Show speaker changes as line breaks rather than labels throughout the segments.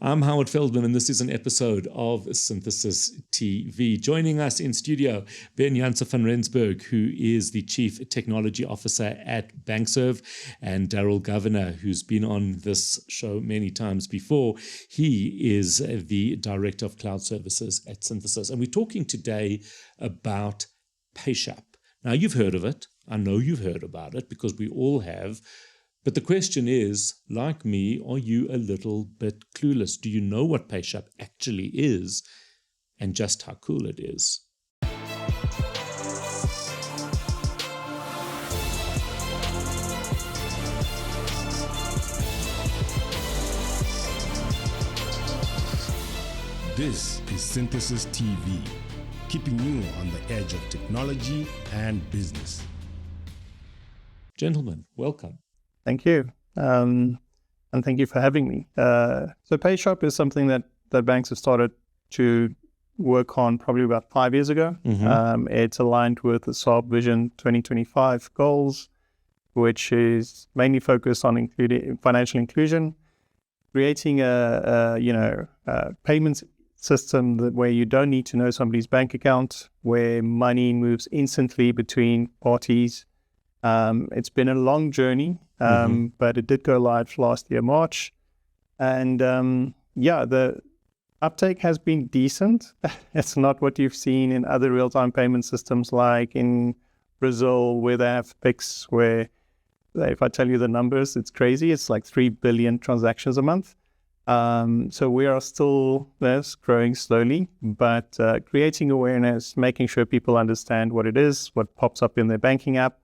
I'm Howard Feldman, and this is an episode of Synthesis TV. Joining us in studio, Janse van Rensburg, who is the Chief Technology Officer at BankServ, and Darryl, Govender, who's been on this show many times before. He is the Director of Cloud Services at Synthesis. And we're talking today about PayShap. Now, you've heard of it. I know you've heard about it because we all have. But the question is, like me, are you a little bit clueless? Do you know what PayShap actually is and just how cool it is?
This is Synthesis TV, keeping you on the edge of technology and business.
Gentlemen, welcome.
Thank you. And thank you for having me. So PayShap is something that banks have started to work on probably about 5 years ago.
Mm-hmm.
It's aligned with the SARB Vision 2025 goals, which is mainly focused on including financial inclusion, creating a payments system where you don't need to know somebody's bank account, where money moves instantly between parties. It's been a long journey, but it did go live last year, March. And the uptake has been decent. It's not what you've seen in other real-time payment systems like in Brazil, where they have PIX, where if I tell you the numbers, it's crazy. It's like 3 billion transactions a month. So we are still growing slowly, but creating awareness, making sure people understand what it is, what pops up in their banking app.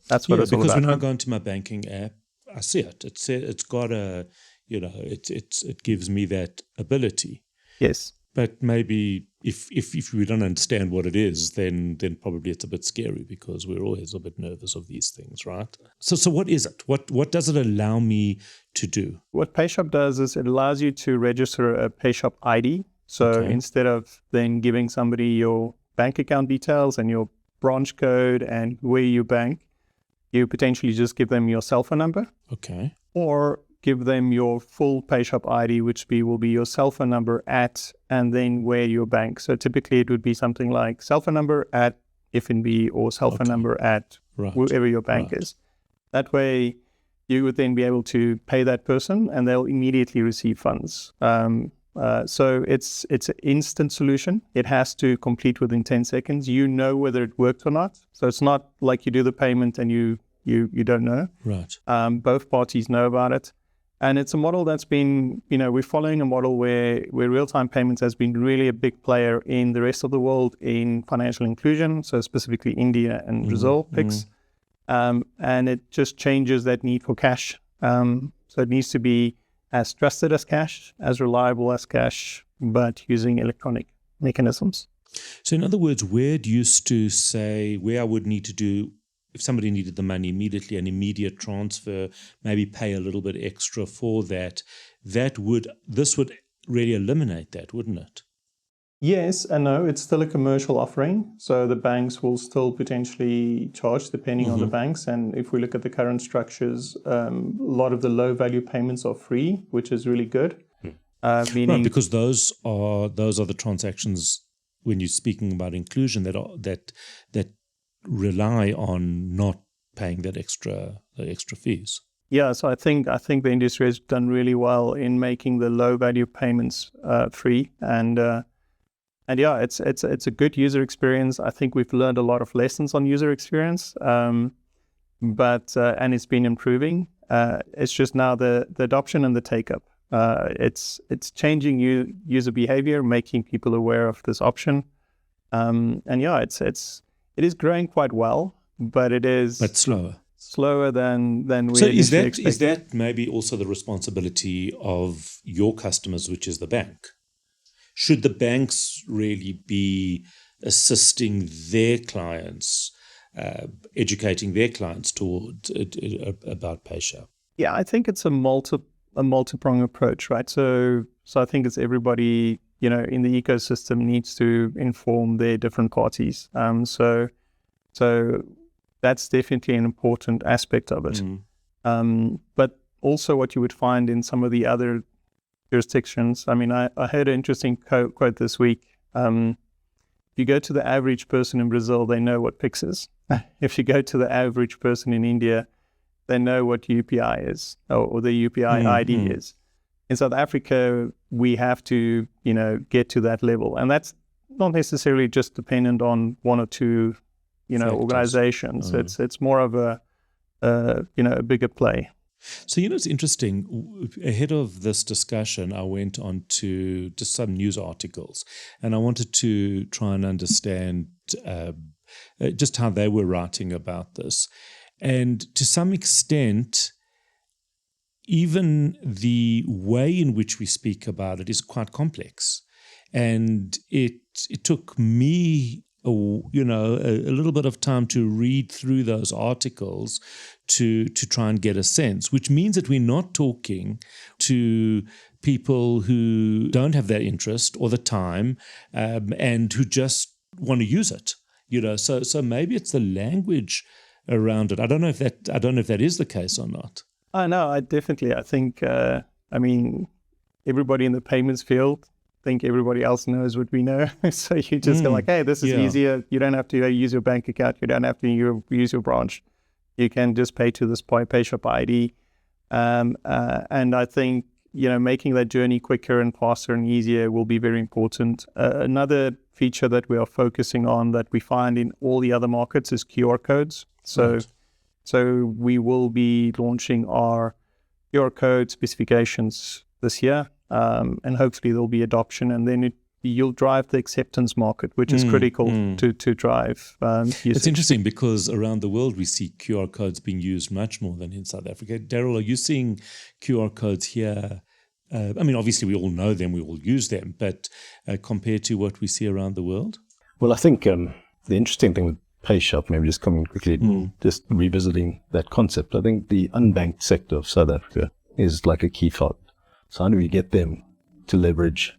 That's what it's all about.
Because when I go into my banking app, I see it. It's got a, it gives me that ability.
Yes.
But maybe if we don't understand what it is, then probably it's a bit scary because we're always a bit nervous of these things, right? So what is it? What does it allow me to do?
What PayShap does is it allows you to register a PayShap ID. So instead of then giving somebody your bank account details and your branch code and where you bank, you potentially just give them your cell phone number.
Okay. Or
give them your full PayShap ID, which will be your cell phone number at, and then where you bank. So typically it would be something like cell phone number at FNB or cell phone number at wherever your bank is. That way you would then be able to pay that person and they'll immediately receive funds. So it's an instant solution. It has to complete within 10 seconds. You know whether it worked or not. So it's not like you do the payment and you don't know.
Right.
Both parties know about it. And it's a model that's been, we're following a model where real-time payments has been really a big player in the rest of the world in financial inclusion. So specifically India and Brazil PIX. And it just changes that need for cash. So it needs to be as trusted as cash, as reliable as cash, but using electronic mechanisms.
So in other words, where I would need to do, if somebody needed the money immediately, an immediate transfer, maybe pay a little bit extra for that, this would really eliminate that, wouldn't it?
Yes and no. It's still a commercial offering. So the banks will still potentially charge depending on the banks. And if we look at the current structures, a lot of the low value payments are free, which is really good. Meaning
because those are the transactions when you're speaking about inclusion that rely on not paying the extra fees.
Yeah, so I think the industry has done really well in making the low value payments free, and yeah, it's a good user experience. I think we've learned a lot of lessons on user experience, but it's been improving. It's just now the adoption and the take up. It's changing user behavior, making people aware of this option, and yeah, it is growing quite well, but slower than we initially expected.
Is that maybe also the responsibility of your customers, which is the bank? Should the banks really be assisting their clients, educating their clients about PayShap?
Yeah, I think it's a multi-pronged approach, right? So I think it's everybody, in the ecosystem needs to inform their different parties. So that's definitely an important aspect of it. But also what you would find in some of the other jurisdictions. I mean, I heard an interesting quote this week. If you go to the average person in Brazil, they know what PIX is. If you go to the average person in India, they know what UPI is, or the UPI ID is. In South Africa, we have to, get to that level. And that's not necessarily just dependent on one or two, organizations. It's more of a bigger play.
So, it's interesting. Ahead of this discussion, I went on to just some news articles, and I wanted to try and understand just how they were writing about this. And to some extent, even the way in which we speak about it is quite complex. And it took me a little bit of time to read through those articles to try and get a sense, which means that we're not talking to people who don't have that interest or the time and who just want to use it. So maybe it's the language around it. I don't know if that is the case or not.
No, I think everybody in the payments field think everybody else knows what we know. So you just go like, hey, this is easier. You don't have to use your bank account. You don't have to use your branch. You can just pay to this PayShap ID. And I think, making that journey quicker and faster and easier will be very important. Another feature that we are focusing on that we find in all the other markets is QR codes. So we will be launching our QR code specifications this year. And hopefully there'll be adoption, and then you'll drive the acceptance market, which is critical to drive usage.
It's interesting because around the world we see QR codes being used much more than in South Africa. Darryl, are you seeing QR codes here? Obviously we all know them, we all use them, but compared to what we see around the world?
Well, I think the interesting thing with PayShap, maybe just coming quickly, just revisiting that concept, I think the unbanked sector of South Africa is like a key thought. So how do we get them to leverage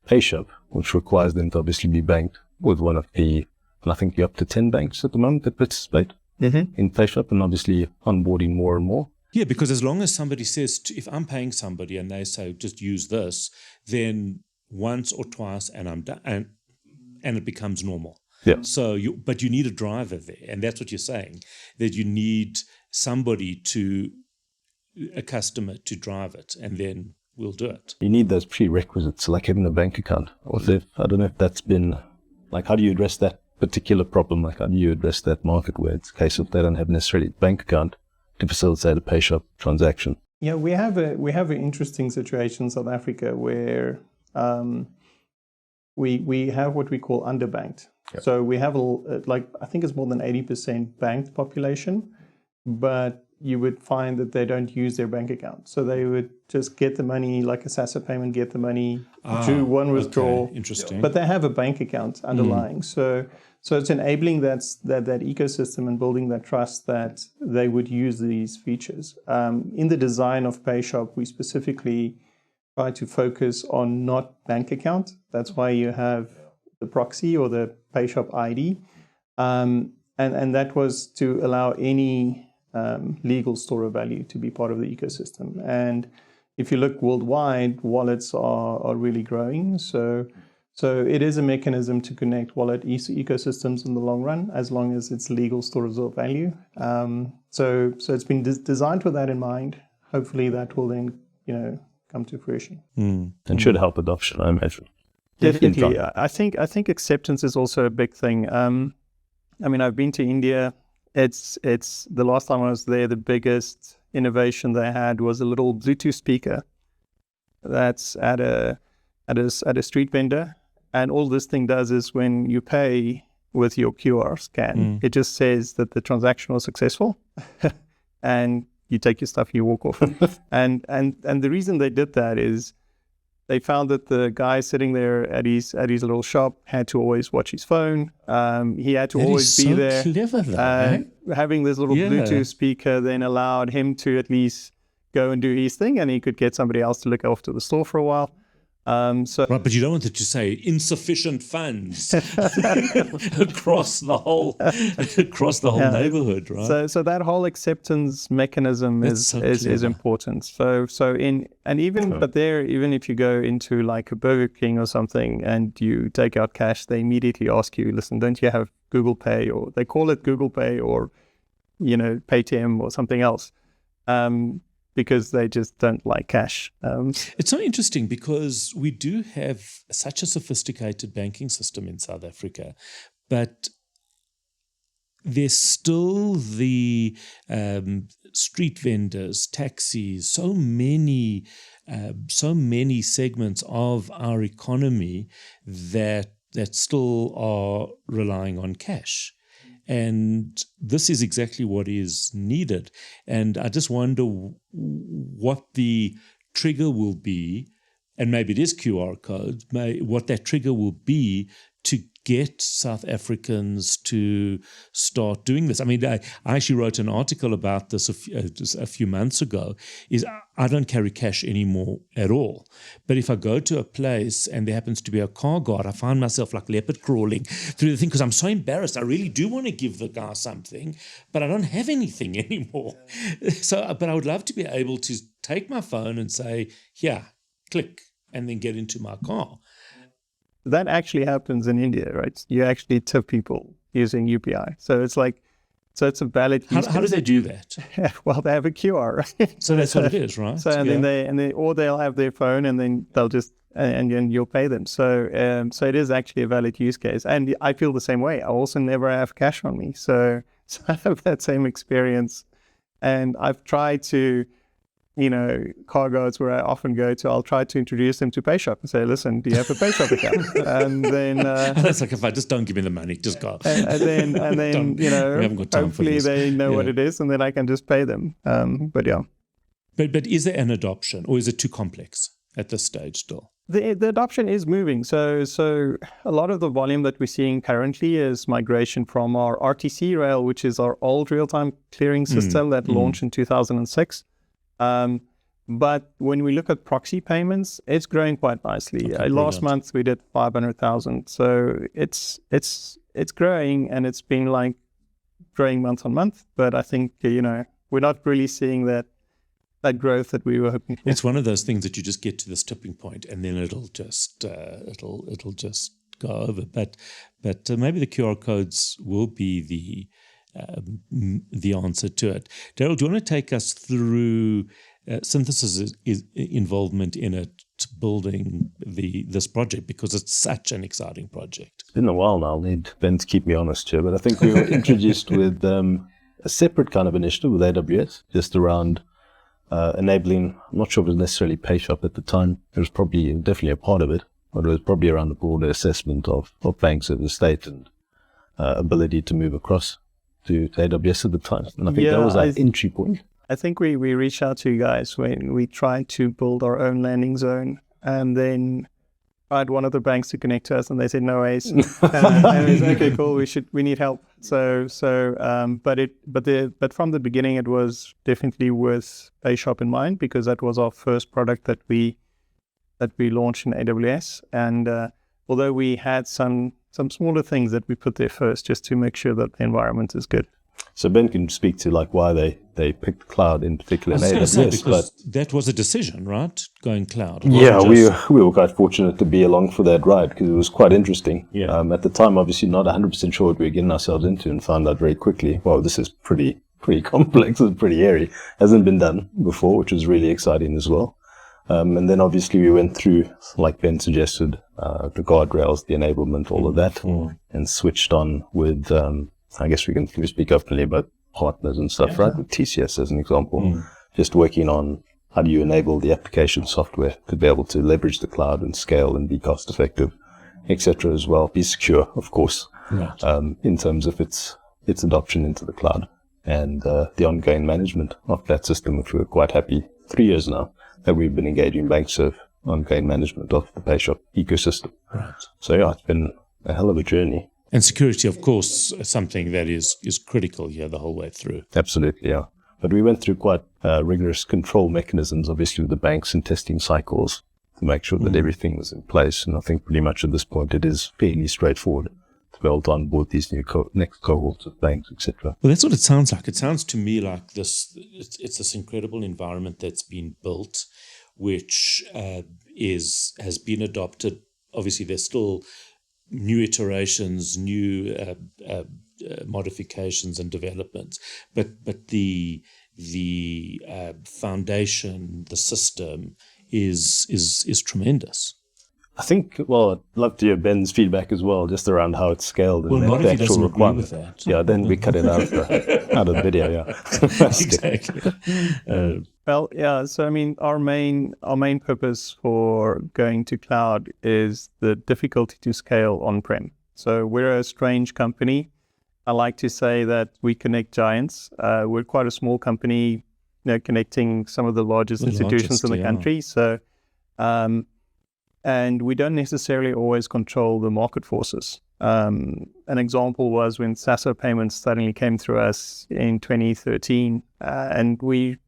PayShap, which requires them to obviously be banked with one of the, and I think you're up to 10 banks at the moment that participate in PayShap, and obviously onboarding more and more.
Yeah, because as long as somebody says, if I'm paying somebody and they say, just use this, then once or twice and I'm done, and it becomes normal.
Yeah.
So, but you need a driver there, and that's what you're saying, that you need somebody a customer to drive it, and then we'll do it.
You need those prerequisites, like having a bank account. I don't know if that's been, like, how do you address that particular problem? Like, how do you address that market where it's a case of they don't have necessarily a bank account to facilitate a PayShap transaction?
Yeah, we have an interesting situation in South Africa where we have what we call underbanked. Yep. So we have I think it's more than 80% banked population, but you would find that they don't use their bank account. So they would just get the money, like a SASSA payment, get the money, do one withdrawal.
Okay. Interesting.
But they have a bank account underlying. So it's enabling that ecosystem and building that trust that they would use these features. In the design of PayShap, we specifically try to focus on not bank account. That's why you have the proxy or the PayShap ID. And that was to allow any legal store of value to be part of the ecosystem. And if you look worldwide, wallets are really growing. So it is a mechanism to connect wallet ecosystems in the long run, as long as it's legal stores of value. So it's been designed with that in mind. Hopefully that will then, come to fruition.
And should help adoption, I imagine.
Definitely. I think acceptance is also a big thing. I've been to India. It's the last time I was there, the biggest innovation they had was a little Bluetooth speaker that's at a street vendor, and all this thing does is when you pay with your QR scan, it just says that the transaction was successful, and you take your stuff, you walk off. and the reason they did that is they found that the guy sitting there at his little shop had to always watch his phone. He had to always be there.
Clever, though,
having this little Bluetooth speaker then allowed him to at least go and do his thing, and he could get somebody else to look after the store for a while. So
Right, but you don't want it to say insufficient funds across the whole neighborhood, right?
So that whole acceptance mechanism is important. Even if you go into like a Burger King or something and you take out cash, they immediately ask you, listen, don't you have Google Pay? Or they call it Google Pay or, Paytm or something else. Because they just don't like cash.
It's so interesting because we do have such a sophisticated banking system in South Africa, but there's still the street vendors, taxis, so many segments of our economy that still are relying on cash. And this is exactly what is needed. And I just wonder what the trigger will be, and maybe it is QR codes, what that trigger will be to get South Africans to start doing this. I mean, I actually wrote an article about this a few months ago, is I don't carry cash anymore at all. But if I go to a place and there happens to be a car guard, I find myself like leopard crawling through the thing because I'm so embarrassed. I really do want to give the guy something, but I don't have anything anymore. But I would love to be able to take my phone and say, here, click, and then get into my car.
That actually happens in India, right? You actually tip people using UPI. So it's a valid use case.
How do they do that?
Well, they have a QR, right?
So that's what it is, right?
So or they'll have their phone and then they'll just and then you'll pay them. So it is actually a valid use case. And I feel the same way. I also never have cash on me. So I have that same experience. And I've tried to, car guards where I often go to, I'll try to introduce them to PayShap and say, listen, do you have a PayShap account? And then...
that's like, if I just don't give me the money, just go.
And then we haven't got time hopefully they know what it is and then I can just pay them. But yeah.
But is there an adoption or is it too complex at this stage still?
The adoption is moving. So a lot of the volume that we're seeing currently is migration from our RTC rail, which is our old real-time clearing system that launched in 2006. But when we look at proxy payments, it's growing quite nicely. Last month we did 500,000. So it's growing and it's been like growing month on month. But I think, we're not really seeing that growth that we were hoping for.
It's one of those things that you just get to this tipping point and then it'll just go over. But maybe the QR codes will be the answer to it. Darryl, do you want to take us through Synthesis' involvement in it, building this project, because it's such an exciting project?
It's been a while now. I'll need Ben to keep me honest here, but I think we were introduced with a separate kind of initiative with AWS, just around enabling, I'm not sure if it was necessarily PayShap at the time. It was definitely a part of it, but it was probably around the broader assessment of Bankserv estate and ability to move across to AWS at the time. And I think that was our entry point.
I think we reached out to you guys when we tried to build our own landing zone, and then tried one of the banks to connect to us, and they said no ways. And we said, okay, cool, we need help. But from the beginning, it was definitely with PayShap in mind, because that was our first product that we launched in AWS. And although we had some smaller things that we put there first, just to make sure that the environment is good.
So Ben can speak to why they picked cloud in particular in AWS.
Because that was a decision, right? Going cloud.
Yeah, we were quite fortunate to be along for that ride because it was quite interesting. Yeah. At the time, obviously not 100% sure what we were getting ourselves into, and found out very quickly, well, this is pretty complex and pretty airy. Hasn't been done before, which was really exciting as well. And then obviously we went through, like Ben suggested, the guardrails, the enablement, all of that, and switched on with, I guess we can speak openly about partners and stuff, right? With TCS as an example, just working on how do you enable the application software to be able to leverage the cloud and scale and be cost effective, etc. as well. Be secure, of course, in terms of its adoption into the cloud and the ongoing management of that system, which we're quite happy 3 years now that we've been engaging Bankserv ongoing management of the PayShap ecosystem. Right. So yeah, it's been a hell of a journey.
And security, of course, something that is critical here the whole way through.
Absolutely, yeah. But we went through quite rigorous control mechanisms, obviously, with the banks and testing cycles to make sure that everything was in place. And I think pretty much at this point it is fairly straightforward to be able to onboard these new next cohorts of banks, etc.
Well, that's what it sounds like. It sounds to me like this. It's this incredible environment that's been built, which has been adopted. Obviously, there's still new iterations, new modifications and developments, but the foundation, the system is tremendous.
I think, well, I'd love to hear Ben's feedback as well, just around how it's scaled and
Well, not
the
if he
actual
doesn't agree
requirement.
with that.
Yeah, then we cut it out of the video. Yeah,
Exactly.
Well, yeah. So I mean, our main purpose for going to cloud is the difficulty to scale on-prem. So we're a strange company. I like to say that we connect giants. We're quite a small company, connecting some of the largest institutions in the country. So, and we don't necessarily always control the market forces. An example was when SASO payments suddenly came through us in 2013, and we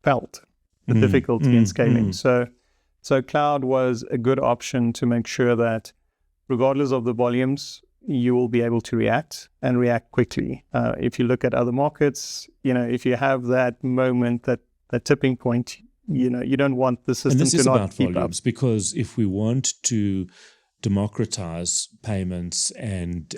felt the difficulty in scaling. So cloud was a good option to make sure that regardless of the volumes, you will be able to react and react quickly. If you look at other markets, if you have that moment, that tipping point, you don't want the system to not keep
volumes,
up.
Because if we want to democratize payments and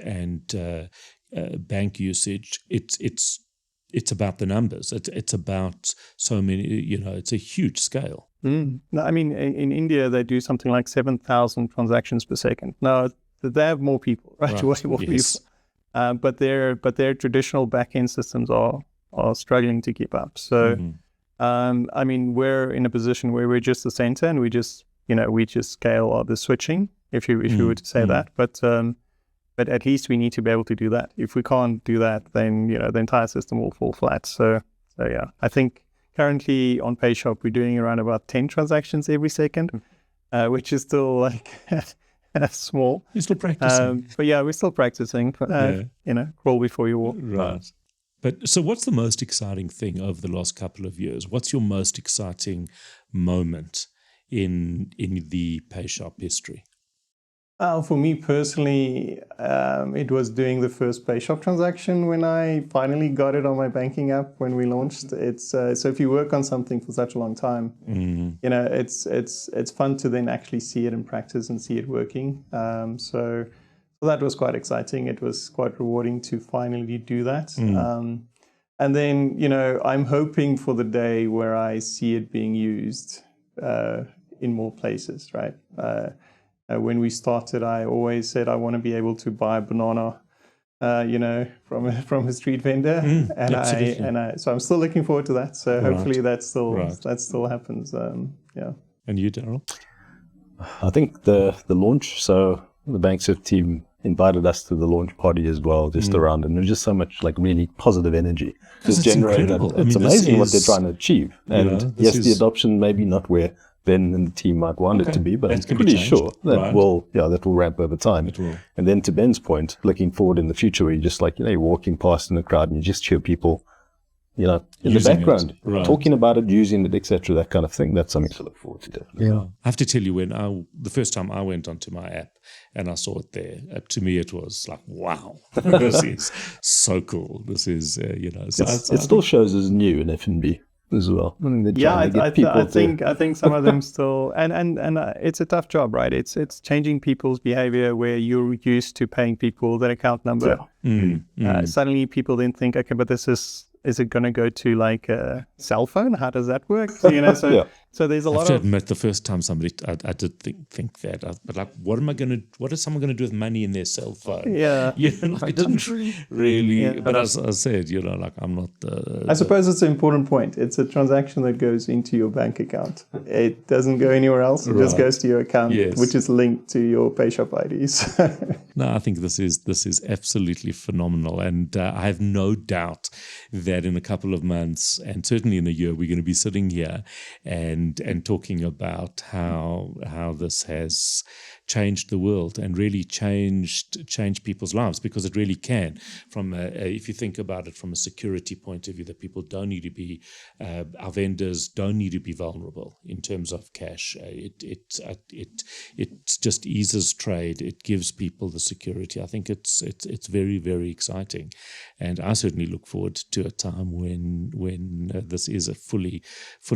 bank usage, it's about the numbers. It's about so many. It's a huge scale.
No, I mean, in India they do something like 7,000 transactions per second. Now they have more people, right? Way more
Yes.
people. But their traditional back-end systems are struggling to keep up. So. I mean, we're in a position where we're just the center, and we just scale the switching, if you were to say that. But at least we need to be able to do that. If we can't do that, then the entire system will fall flat. So yeah, I think currently on PayShap we're doing around about 10 transactions every second, which is still like small.
You're still practicing.
But yeah, we're still practicing. Crawl before you walk.
Right. But so what's the most exciting thing over the last couple of years? What's your most exciting moment in the PayShap history?
For me personally, it was doing the first PayShap transaction when I finally got it on my banking app when we launched. It's so if you work on something for such a long time, it's fun to then actually see it in practice and see it working. So that was quite exciting. It was quite rewarding to finally do that. And then, I'm hoping for the day where I see it being used in more places, right? When we started, I always said I want to be able to buy a banana, from a street vendor, so I'm still looking forward to that. So hopefully that still happens. Yeah.
And you, Darryl?
I think the launch. So the Bankserv team invited us to the launch party as well, just around, and there's just so much like really positive energy just generated. It's amazing what they're trying to achieve. And yes, the adoption maybe not where Ben and the team might want it to be, but I'm pretty sure that will ramp over time.
It will.
And then to Ben's point, looking forward in the future, where you just you're walking past in the crowd and you just hear people, in the background, talking about it, using it, etc., that kind of thing. That's something to look forward to, definitely.
Yeah. I have to tell you, the first time I went onto my app and I saw it there, to me it was like, wow, this is so cool. This is,
it
still shows as new in F&B as well.
I think some of them still, and it's a tough job, right? It's changing people's behavior where you're used to paying people their account number. Suddenly people then think, okay, but is it going to go to like a cell phone? How does that work? So there's a lot of... I have to
admit, the first time I did think that, but like, what is someone going to do with money in their cell phone?
Yeah.
I didn't really, but as I said, I'm not...
I suppose it's an important point. It's a transaction that goes into your bank account. It doesn't go anywhere else. It just goes to your account, which is linked to your PayShap IDs.
No, I think this is absolutely phenomenal. And I have no doubt that in a couple of months, and certainly in a year, we're going to be sitting here and and talking about how this has changed the world and really changed people's lives, because it really can. From if you think about it from a security point of view, that people don't need to be, our vendors don't need to be vulnerable in terms of cash. It just eases trade. It gives people the security. I think it's very, very exciting, and I certainly look forward to a time when this is a fully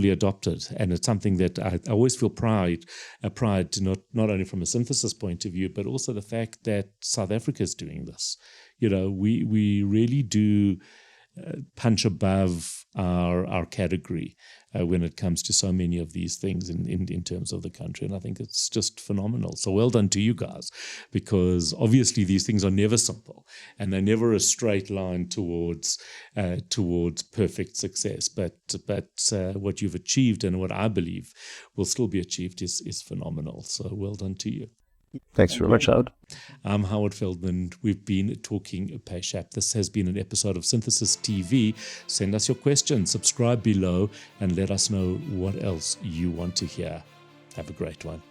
adopted, and it's something that I always feel pride to not only from a synthesis point of view, but also the fact that South Africa is doing this. We really do punch above our category when it comes to so many of these things in terms of the country. And I think it's just phenomenal. So well done to you guys, because obviously these things are never simple and they're never a straight line towards perfect success. But what you've achieved and what I believe will still be achieved is phenomenal. So well done to you.
Thanks very much, Howard.
I'm Howard Feldman. We've been talking PayShap. This has been an episode of Synthesis TV. Send us your questions, subscribe below, and let us know what else you want to hear. Have a great one.